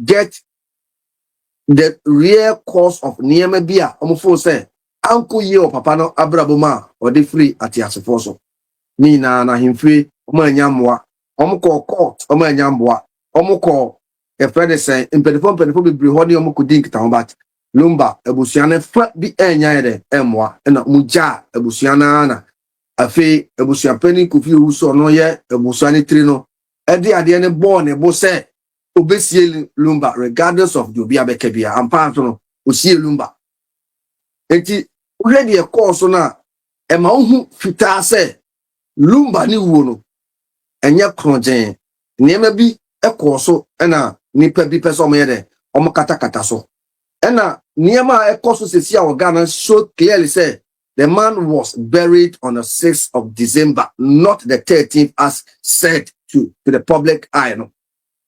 get the real cause of niema bia omfo say anko ye o papa no abraboma or the free at yasefo so ni na himfiri omo anyamwa omko court omo anyamwa omko e friend say impedifo bebre ho ne omko din kita ho bat lumba ebusuane fa bi enya de emwa na muja ebusuana na afi Abusuapanin Kofi uso no ye ebusuane tri no ede ade ne born e bo say obesie lumba regardless of the obia bekebia ampa so no osie lumba enti ready e course na e ma hu fita say lumba ni wo no enye kronjen niema bi e course na nipa bi pese omo ye de omo katakata so ena niema e course sesi a Ghana show clearly say the man was buried on the 6th of December, not the 13th as said to the public eye. No?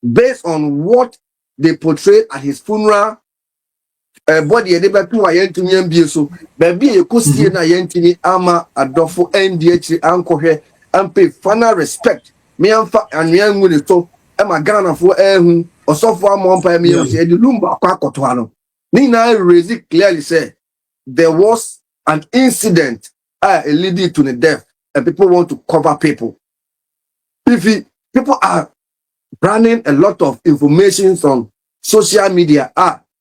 Based on what they portrayed at his funeral, body never to a yentini mbieso, baby a kusi na yentini ama adofo NDH ankohe and pay final respect. Me amfa and young with so Emma Ghana for ehun or so for monpa me the lumba kwakotoano. Nina raised clearly said there was an incident leading to the death, and people want to cover people. People are running a lot of information on social media,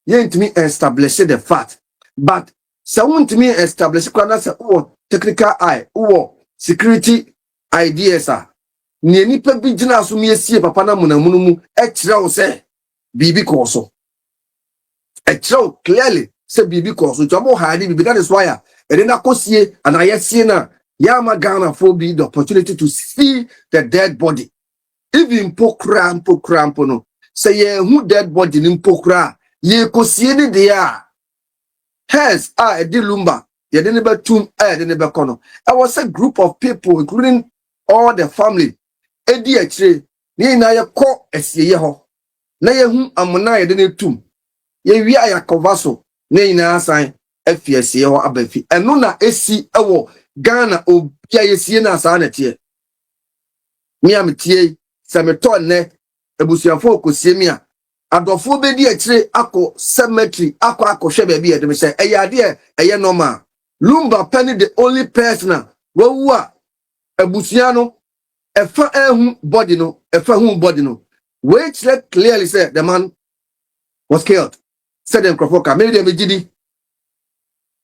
yet me establish the fact. But someone to me establish technical eye, security ideas ni pe bi gina so me sie papa na munamuno mu e kire wo se bibi koso e kire clearly se bibi koso jomo hide bibi. That is why Edena kosie and ayesie na yama Ghana for be the opportunity to see the dead body. Even pokra no say ye who dead body ni pokra ye kosie ni dia. Hence edilumba ye de ne betum de ne bekono. I was a group of people including all the family edi akire ni na ye ko esie ye ho na ye hu amona ye de ne tum ye wi ayakovaso ni na asan Afia sie ho abafi eno na esi ewo Ghana obia yesie na asa na tie mi amtie se meto ne ebusuafo okosie mi a adofo bedi akire akọ cemetery akọ hwe ba bi edem se eyade eye normal lumba penny the only person wawu a ebusua no efa ehun body no which let clearly say the man was killed. Said them krofoka maybe they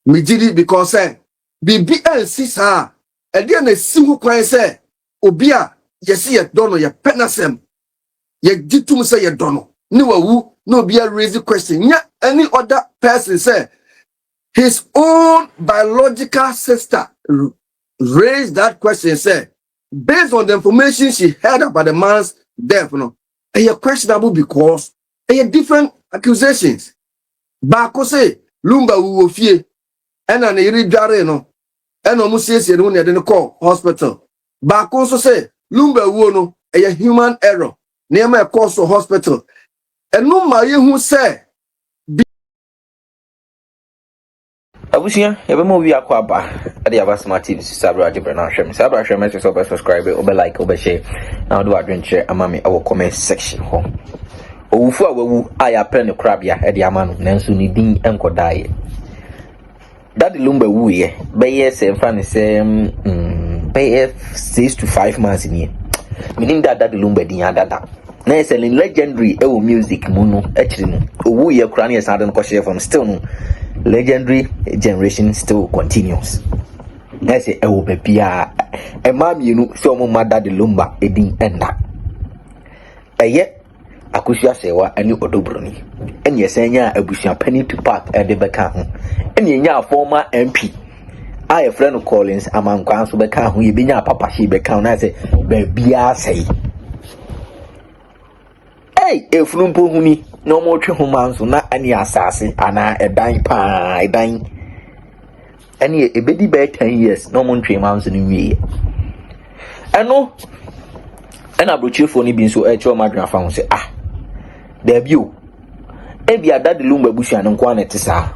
Mijidi because bibi elsi sa ede na sihu kwan say obia yesi ye dono ye penasem ye gitum say ye dono ni wawu no obia raise question nya any other person say his own biological sister raised that question say based on the information she heard about the man's death a questionable because a different accusations ba say lumba wu ofie ena na iri dware no ena omu siesie no ne de ne call hospital ba ko so say lumba wu no a human error na e ma call so hospital enu ma ye hu say abusia ebe mo wi akwa ba ade aba smart tv sabra de brana hwem sabra hwem make sure subscribe obe like obe share na do adwenche amami our comment section ho Obofour awawu aya pen krabia e de amano nanso ni din enkodae Daddy lumba wuye be se mfa se be 6 to 5 months ni meaning that Daddy lumba din adada na selling legendary ewo music munu akiri no owuye kura na yesa den ko share from still no legendary generation still continues na say ewo bebia e ma mienu se omo ma Daddy lumba edin enda eye akusua sewa ani odobroni eni esenya Abusuapanin Tupac de beka ho eni enya former MP aye friend Collins amankwan so beka ho yebenya papa shi beka na say babia sei efurumpo huni no mo twe ho manso na ani asase ana edan pa edan eni ebedi be 10 years no mo ntwe manso no wie eno ena brochefo ni bi nso e che o madwan fa ho say Debut. Ebia Daddy lumba busua no kwa na tesa.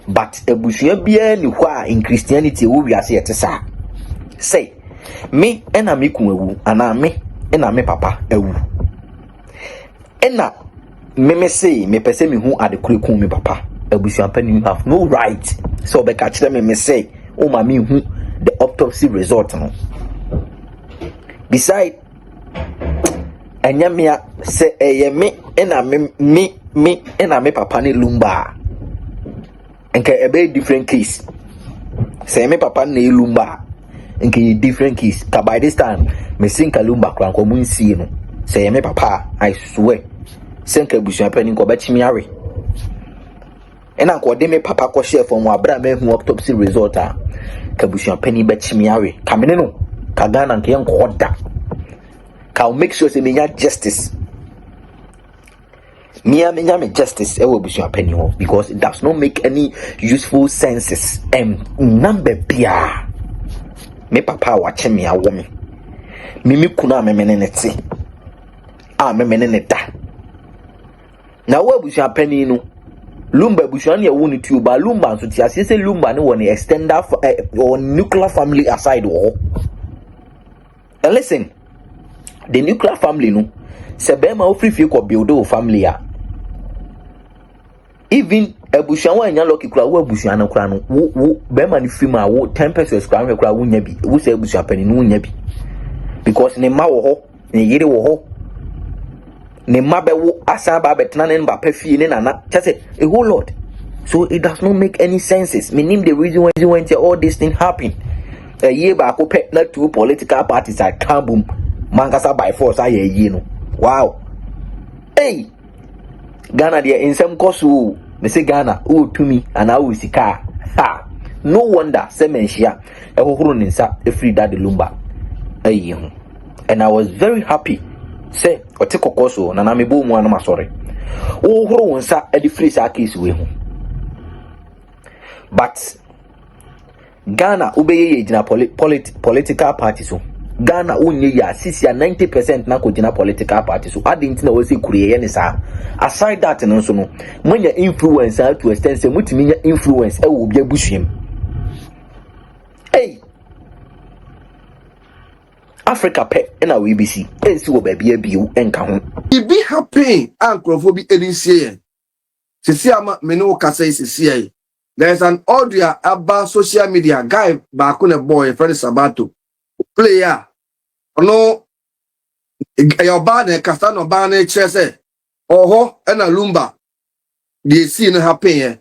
But ebusua bia ni kwa in Christianity wo wiase ye tesa. Say me ena me kun ewu ana me ena me papa ewu. Ena me say me pese me hu adekure me papa Abusuapanin have no right so be catch them me say o ma me hu the autopsy result no beside anyamia say eye me na me na me papa ne lumba nke ebe different case say me papa na lumba nke different case ka by this time me sinka lumba kran ko mun see no say me papa I swear senka Abusuapanin ko ba chimi awe ena ko de me papa ko share for mo abra me hu autopsy result a ka Abusuapanin ba chimi awe ka me no ka Ghana nke enko da ka make sure say me nya justice me justice e wo Abusuapanin because it does not make any useful senses number bia me papa wa chimi awo me kuna me menenete me menene da na wo Abusuapanin no lumba Abusuan ya woni tuba lumba so ti asese lumba ne woni extender or nuclear family aside wo and listen the nuclear family no se be ma ofrifie ko build o family a even Abusuan wa nya lucky kura wo Abusuan na kura no wo be ma ni fima wo 10 pesos kura hwe kura wo nya bi wo se Abusuapanin no nya bi because ne ma wo ho ne yire wo ho ne mabewo asaba betna ne mba pafie ne nana say a whole lot so it does not make any senses meaning the reason when all this thing happen a year back pe na two political parties are come Nkansah by force aye ye no wow hey Ghana there in some course me say Ghana wontumi ana wo sika ha no wonder say menhia e hohoro ne nsa e free that the lumba hey and I was very happy say ote kokoso na me bo mu anama sorry wo horo wonsa e di free sa case we hu but Ghana ubeye gina political parties so Ghana onye ya 90% na ko gina political parties so adinti na wose kuriye ne sa aside that no so no manya influence to extent say mutimi nya influence e wo obi abusuam hey Africa pe na we BC ensi wo baabi abiu enka ho e be happy ankrofo bi edinsie sisi ama me no kasa sisi there's an audio about social media guy back on a boy friend Sabato player no your band kasa no band chese oho na lumba the scene happen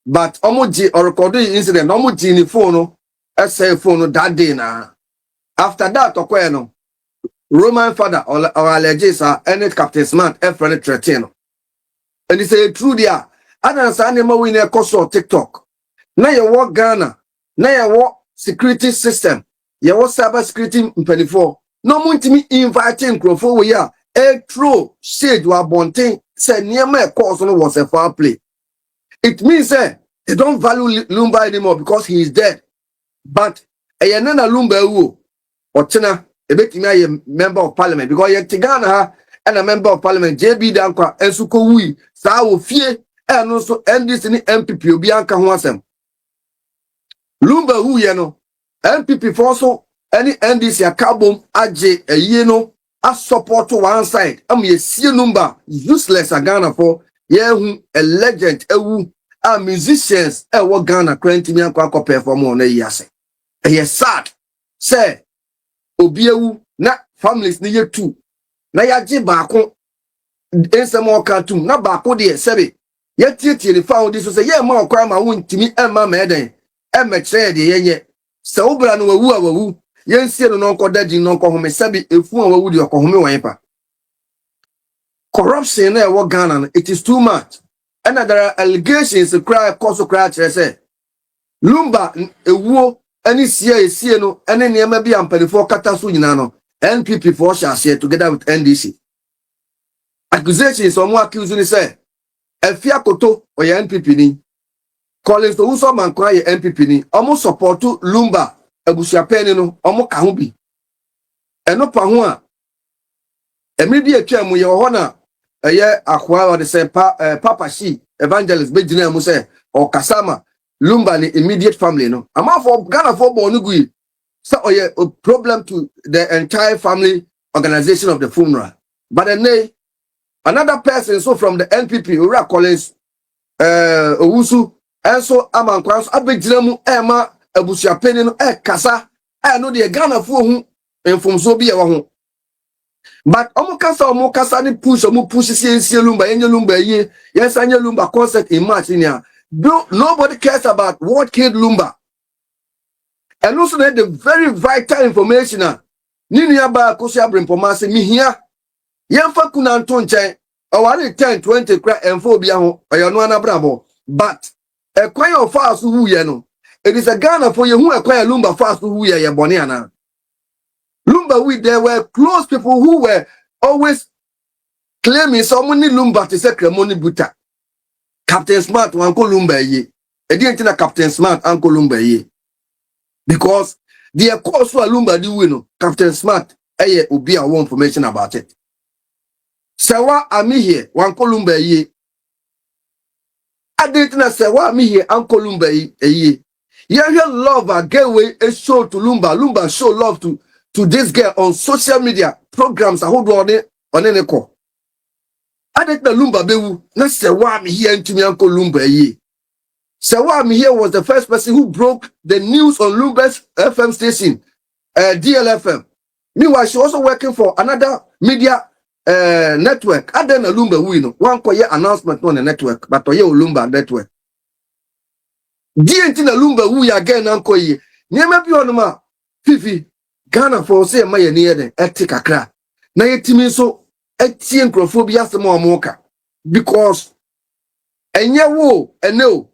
but omoji or record incident omoji ni phone no say phone that day na after that no Roman father or alleges any Captain Smart friend 13 and he say true there and say animal we na course of TikTok na you work Ghana na you work security system you work cyber security mpelifo no muntimi inviting crofo we ya true shade wa bonten say niema course no was a foul play it means they don't value Lumba anymore because he is dead but na Lumba wo Otena ebetimi aye member of parliament because ye Tigana ha and a member of parliament JB Dankwa ensuko wi sa wo fie eno so NDC ni MPP obi anka ho asem Lumba hu ye no MPP for so any NDC akabom age aye no a support one side am ye sie number useless Ghana for ye hu a legend ewu a musicians e wo Ghana kwantimi akwa perform on e yase e sad say obiewu na families ni ye two na yaje baako ensemo katum na baako de sebe ye tietie ni fa odi so se ye ma okwa ma wontimi emma ma eden emekire de yenye se obra no wawu ye nsie no nko dadi no nko home sebe efu a wawu de nko home wan pa corruption na e wo Ghana no it is too much and there are allegations cry cause cry say Lumba ewuo any sie no any niema bi ampanifo kata so nyina no NPP for shall share together with NDC accusations omo accuse ni say Afia koto o ya NPP ni Collins to so man kwa ya NPP ni omo support Lumba Abusuapanin no omo ka ho bi eno pa ho a emi bi atwa mu ye ho na eye akwa o de say papa shi evangelist be gina mu say o kasama Lumba ni immediate family no ama for Ghana for born gui so a problem to the entire family organization of the funeral but then another person so from the NPP Ura Collins Owusu and so Amankwa so abegyina mu ma Abusuapanin no kasa no de Ghana fo hu mfomso bi e wo ho but omo kasa ni push sie lumba yenye lumba yi yes anya lumba concept in March nia nobody cares about what killed lumba and also the very vital information ni nua ba kosi abrempomase mihia yemfa kuna nto nchen awari 10 20 kra emfa obi aho oyano anabrabo but ekwan of fast hu ye no it is a Ghana for you who ekwan lumba fast hu ye boni ana lumba we there were close people who were always claiming someone ni lumba to say kremoni buta Captain Smart wanko lumba ye edi entina Captain Smart anko lumba ye because the course for lumba di we no Captain Smart eye obi a want information about it sewa ami here wanko lumba ye adentina sewa ami here anko lumba ye you love a gateway a show to lumba show love to this girl on social media programs I hold on any call. I did the lumba bewu. Na sewa mi here ntumi anko lumba ye. Sewa mi here was the first person who broke the news on Lumba's FM station, DLFM. Meanwhile, she also working for another media network. I didn't know lumba we no one koye announcement on the network, but oye lumba network. DNT na lumba we again anko ye. Nyema bi onuma Fifi. Ghana for say my near the etik akra. Na yetimi so etie nkrofobia asem omoka because enye wo ene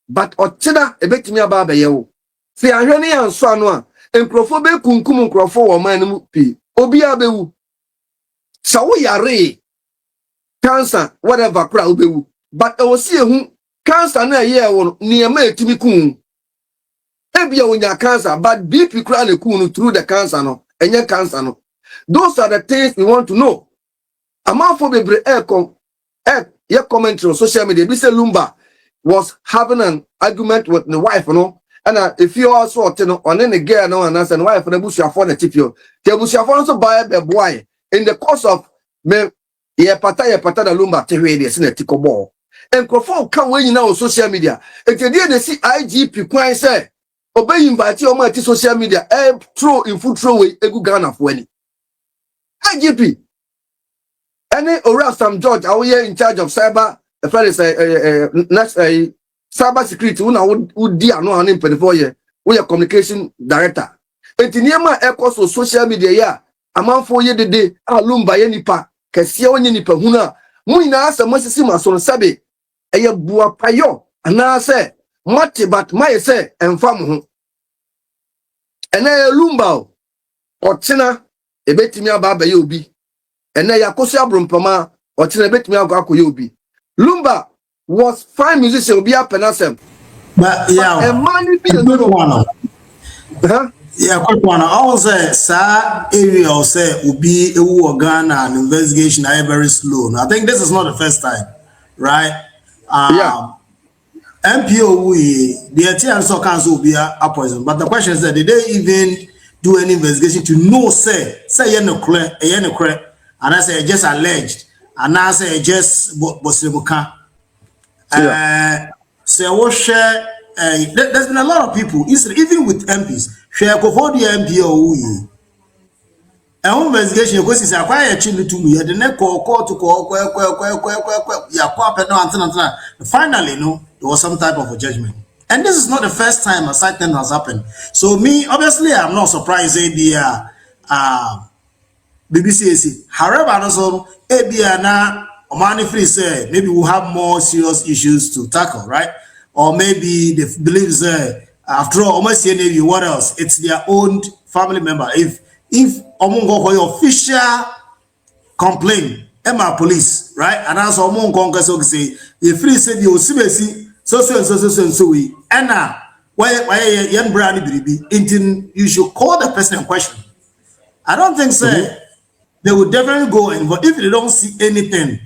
but ochida ebetimi aba ba ye wo. Se ahwene yanso ano a nkrofobe kunkum nkrofo wo man mu pi. Obi abewu. Sa wo yare cancer whatever kra obewu. But e wo se ehu cancer na ye wo niema etimi kun. Ebia unya cancer, but BP crown kunu through the cancer no, enye cancer no. Those are the things we want to know. Amafo bebre ye commentary on social media. We say Lumba was having an argument with the wife, no. And if you also on any girl no and answer wife and Abusuapanin the chief yo. The Abusuapanin also buy a boy in the course of me ye pata the Lumba tewe de sin etiko ball. And Kofi come when you now on social media. And they see IGP kwan say obey invite your man to social media throw in food throw away egu Ghana for any IGP any ora Sam George are we in charge of cyber cyber security una would di ano an 24 year we are communication director entinyema so social media ya amanfo ye dede alumba ye nipa kese onye nipa huna mu ina asa masisi maso sabe eye bua payo ana se Mati but my say enfam ho ene lumba otina ebetimi aba ba ye obi ene yakoso abrompama otina ebetimi akwa ye obi lumba was fine musician obi apenasem but yeah a man be no yeah quick one I was say area or say obi ewu Ghana and investigation are very slow. I think this is not the first time, right? Yeah. MPO the TN so council will be a poison. But the question is that did they even do any investigation to know say no clear and I say just alleged and I say just bosimuka say what share there's been a lot of people even with MPs share Kofi the MPO investigation because it's acquire chili to me the neck call to finally no there was some type of a judgment. And this is not the first time a side thing has happened. So me, obviously, I'm not surprised the BBC. However, also now Omani Free say maybe we'll have more serious issues to tackle, right? Or maybe they believe after all, almost any what else? It's their own family member. If Omungo for your official complaint, Emma police, right? And also Omungo say if free say the Osibesi. So we and now why young brand you should call the person in question. I don't think they would definitely go in, but if they don't see anything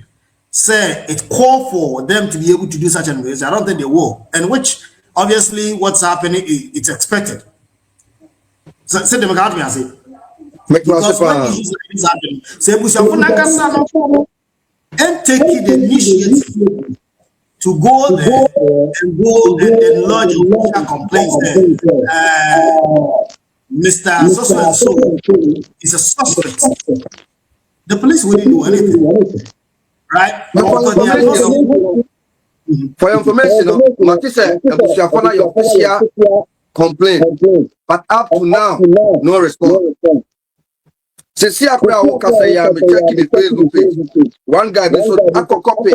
say it call for them to be able to do such an investigation, I don't think they will, and which obviously what's happening it's expected. So say them got me and say because when issues like this happen say and taking the initiative to go there and then lodge official complaints there. Mr. So and so is a suspect. The police wouldn't do anything, right? For your information, Matisse Abusuapanin your official complaint, but up to now, no response. Since Akra Okasaya, me checking the Facebook page. One guy, this was a copy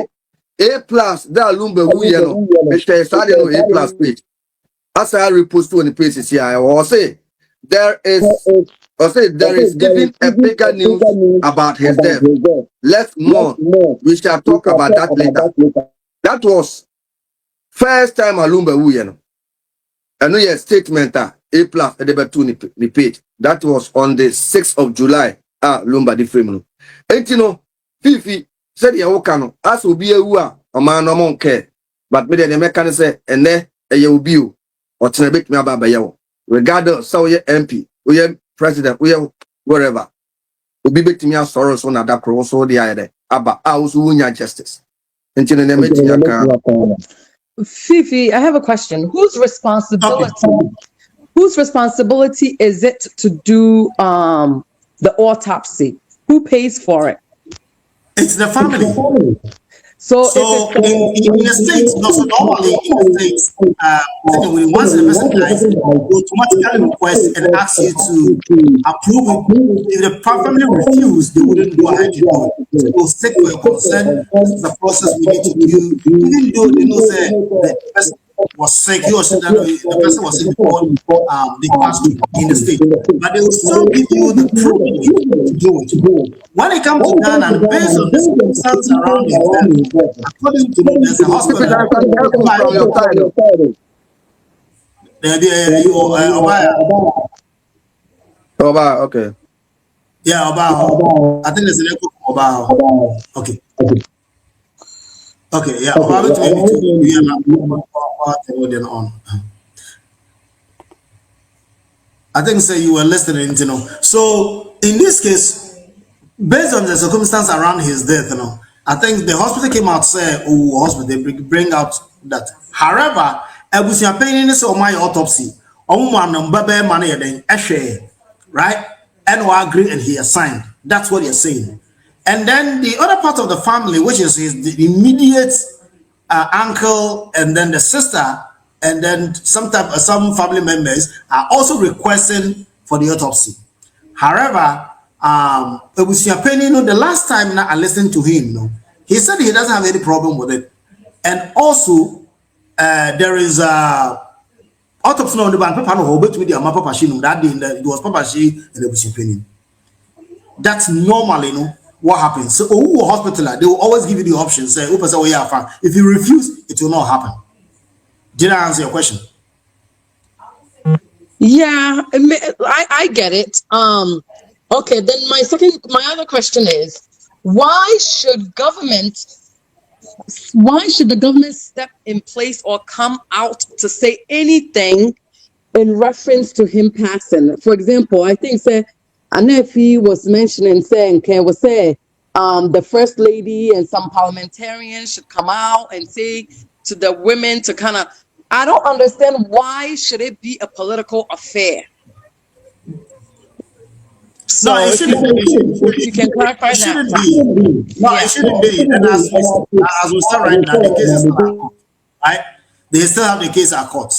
A plus, that Lumba Wuyano, Mr. Sadio A plus page. As I repost to the pages here, I will say there is giving a bigger news about his death. Let's more. We shall talk about that later. That was first time Alumba Wuyano. I know your statement A plus at the page. That was on the 6th of July. Lumba the frame. And you know, Fifi said ya wokano as will be a wua a man no more care. But me the mechanic say and there a will be or bit me about yaw. Regardless so ye MP, we are president, we are wherever. We be bit me sorrow so na that cross so the idea about house wunya justice. And you know, Fifi, I have a question. Whose responsibility is it to do the autopsy? Who pays for it? It's the family. So in the States, so normally in the States, once the person dies, they automatically request and ask you to approve it. If the family refuse, they wouldn't go ahead to do it. So they'll seek for your consent. This is the process we need to do. Even though they know say the person was sick, the person was sick before they passed in the state, but they will still give you the privilege to do it. When it comes to Ghana, based on the circumstances around it, according to there's a hospital. Oba, okay. Yeah, Oba. I think there's an echo from Oba. Okay. Okay, yeah. Oba, on. I think say you were listening, you know. So in this case, based on the circumstance around his death, you know, I think the hospital came out say, oh, hospital they bring out that. However, Abusuapanin is on my autopsy. Right? And we agree and he assigned. That's what you're saying. And then the other part of the family, which is his the immediate uncle and then the sister, and then some family members are also requesting for the autopsy. However, Abusuapanin, the last time I listened to him, he said he doesn't have any problem with it. And also, there is autopsy on the band, with the Papa Shino, that day it was Papa Shi and Abusuapanin. That's normally, what happens. So, hospital, they will always give you the option, say, if you refuse, it will not happen. Did I answer your question? Yeah, I get it. Okay, then my other question is, why should the government step in place or come out to say anything in reference to him passing? For example, I think Anefi was mentioning saying the first lady and some parliamentarians should come out and say to the women to kind of, I don't understand why should it be a political affair. So no, it shouldn't be. You can clarify that. It shouldn't be. And as we start right now, the case is still at court, right? They still have the case at court,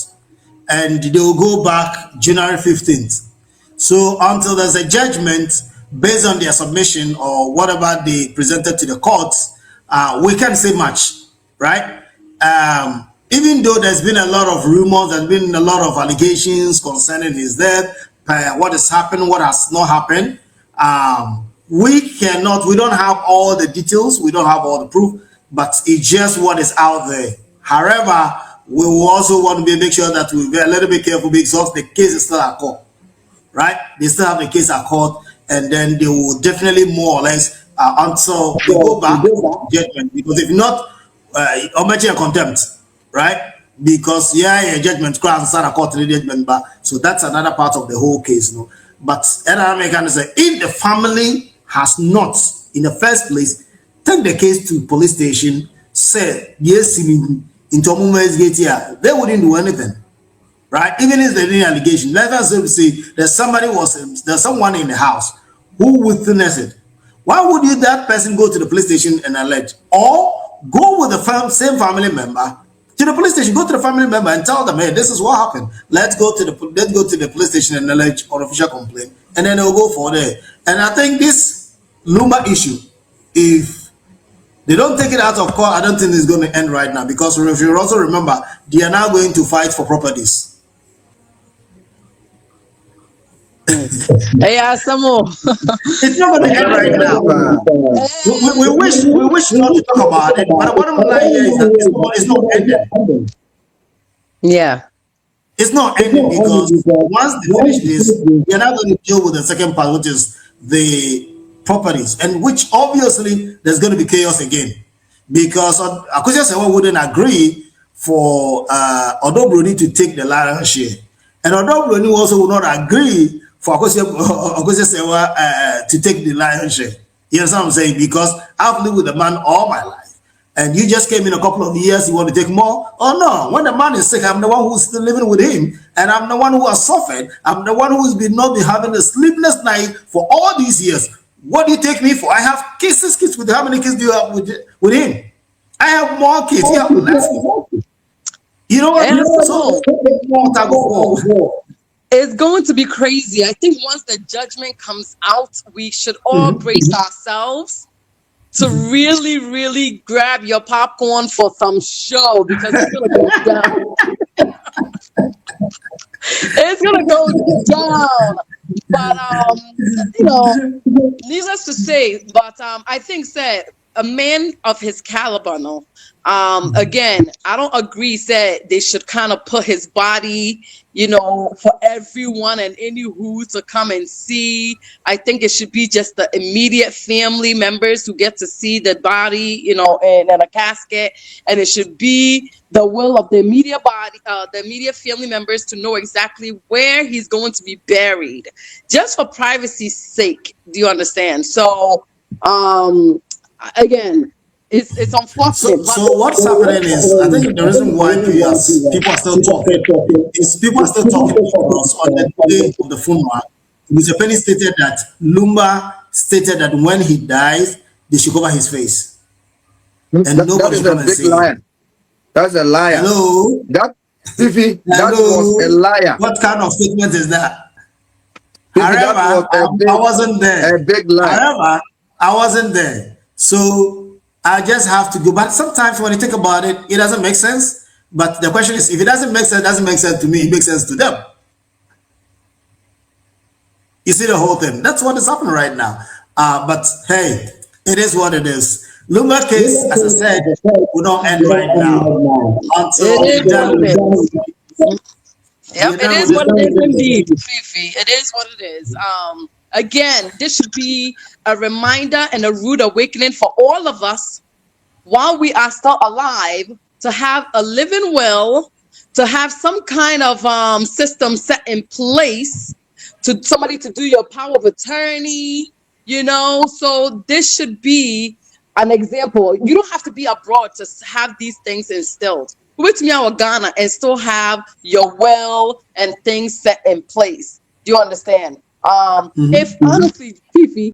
and they will go back January 15th. So until there's a judgment based on their submission or whatever they presented to the courts, we can't say much, right? Even though there's been a lot of rumors, there's been a lot of allegations concerning his death, what has happened, what has not happened. We don't have all the details, we don't have all the proof, but it's just what is out there. However, we will also want to make sure that we be a little bit careful because the case is still at court, right? They still have the case at court, and then they will definitely more or less until they go back to judgment. Because if not, a contempt, right? Because judgment court judgment, but so that's another part of the whole case, But if the family has not, in the first place, take the case to police station, say yes, into gate here, they wouldn't do anything, right? Even if there's any allegation, let us say there's someone in the house who witnessed it. Why would that person go to the police station and allege, or go with the same family member to the police station? Go to the family member and tell them, hey, this is what happened. Let's go to the police station and allege or official complaint, and then they'll go for there. And I think this Lumba issue, if they don't take it out of court, I don't think it's going to end right now, because if you also remember, they are now going to fight for properties. Yeah, some more. It's not going to end right now. We wish not to talk about it, but the bottom line here is that it's not ending. Yeah. It's not ending, because once they finish this, they're not going to deal with the second part, which is the properties, and which obviously there's going to be chaos again, because Akosia Sewa wouldn't agree for Broni to take the lion's share, and Broni also would not agree for Akosia Sewa to take the lion's share. You know what I'm saying? Because I've lived with the man all my life, and you just came in a couple of years, you want to take more? Oh no, when the man is sick, I'm the one who's still living with him, and I'm the one who has suffered. I'm the one who's not been having a sleepless night for all these years. What do you take me for? I have kids with how many kids do you have with him? I have more kids. You have less. You know what? It's going to be crazy. I think once the judgment comes out, we should all brace ourselves to really, really grab your popcorn for some show, because it's going to go down. It's going to go down. But, needless to say, but I think said a man of his caliber, no. Again, I don't agree said they should kind of put his body, for everyone and any who to come and see. I think it should be just the immediate family members who get to see the body, in a casket, and it should be the will of the immediate body, the immediate family members to know exactly where he's going to be buried, just for privacy's sake. Do you understand? So, again, it's unfortunate. So what's happening is, I think the reason why people are still talking is because on the day of the funeral, Mr. Penny stated that Lumba stated that when he dies, they should cover his face. And nobody should come and say liar. That's a liar. Hello? That was a liar. What kind of statement is that? However, I wasn't there. A big lie. However, I wasn't there. So I just have to go back. Sometimes when you think about it, it doesn't make sense. But the question is, if it doesn't make sense, it doesn't make sense to me. It makes sense to them. You see the whole thing. That's what is happening right now. But hey, it is what it is. Lumba case, as I said, will not end right now until Yep, it is what it is indeed, Fifi. It is what it is. Again, this should be a reminder and a rude awakening for all of us while we are still alive to have a living will, to have some kind of system set in place to somebody to do your power of attorney, So this should be an example. You don't have to be abroad to have these things instilled. With me out of Ghana and still have your will and things set in place. Do you understand? If honestly, Fifi,